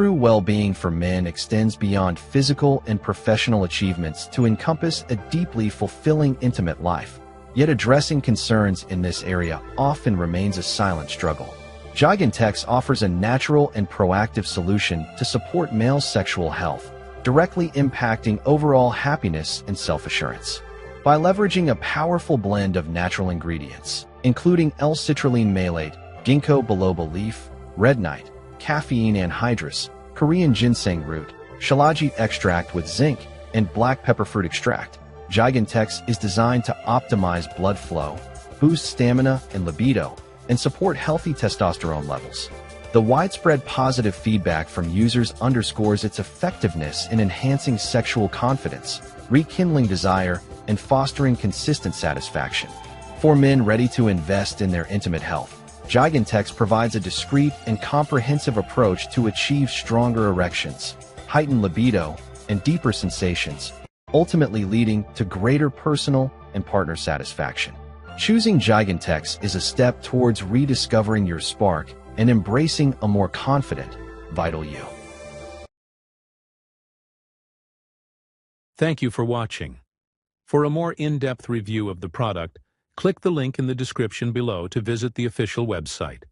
True well-being for men extends beyond physical and professional achievements to encompass a deeply fulfilling intimate life. Yet addressing concerns in this area often remains a silent struggle. GigantX offers a natural and proactive solution to support male sexual health, directly impacting overall happiness and self-assurance. By leveraging a powerful blend of natural ingredients, including L-Citrulline malate, ginkgo biloba leaf, RedNite, caffeine anhydrous, Korean ginseng root, Shilajit extract with zinc, and black pepper fruit extract, GigantX is designed to optimize blood flow, boost stamina and libido, and support healthy testosterone levels. The widespread positive feedback from users underscores its effectiveness in enhancing sexual confidence, rekindling desire, and fostering consistent satisfaction. For men ready to invest in their intimate health, GigantX provides a discreet and comprehensive approach to achieve stronger erections, heighten libido, and deeper sensations, ultimately leading to greater personal and partner satisfaction. Choosing GigantX is a step towards rediscovering your spark and embracing a more confident, vital you. Thank you for watching. For a more in-depth review of the product, click the link in the description below to visit the official website.